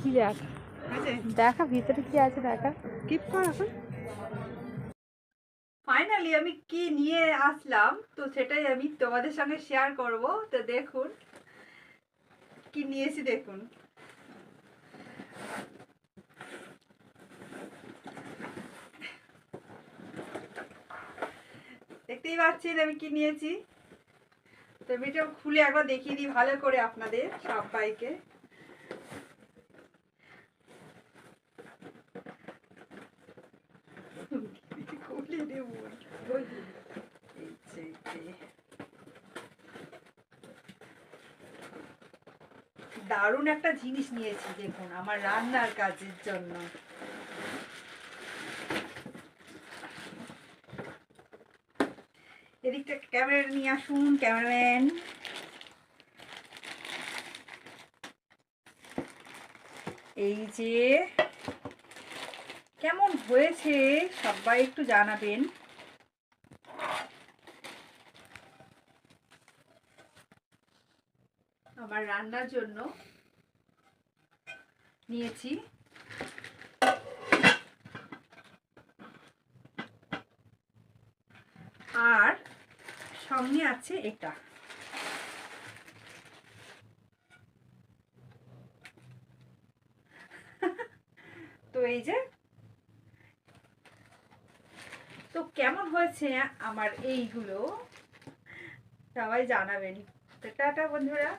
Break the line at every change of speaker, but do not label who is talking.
কি দেখ, দেখা ভিতরে কি আছে দেখা।
কিপ কর এখন। ফাইনালি আমি কি নিয়ে আসলাম তো সেটাই আমি তোমাদের সঙ্গে শেয়ার করব। তো দেখুন কি নিয়েছি, দেখুন। দেখতেই পাচ্ছেন আমি কি নিয়েছি। তো এটা খুলে একবার দেখিয়ে দিই ভালো করে আপনাদের সবাইকে। খুলে দেব। দারুণ একটা জিনিস নিয়েছি দেখুন আমার রান্নার কাজের জন্য। এদিকটা ক্যামেরা নিয়ে আসুন ক্যামেরাম্যান। এই যে কেমন হয়েছে সবাই একটু জানাবেন। আমার রান্নার জন্য নিয়েছি আর সঙ্গে আছে এটা। তো এই যে, তো কেমন হয়েছে আমার এইগুলো সবাই জানাবেন। টাটা বন্ধুরা।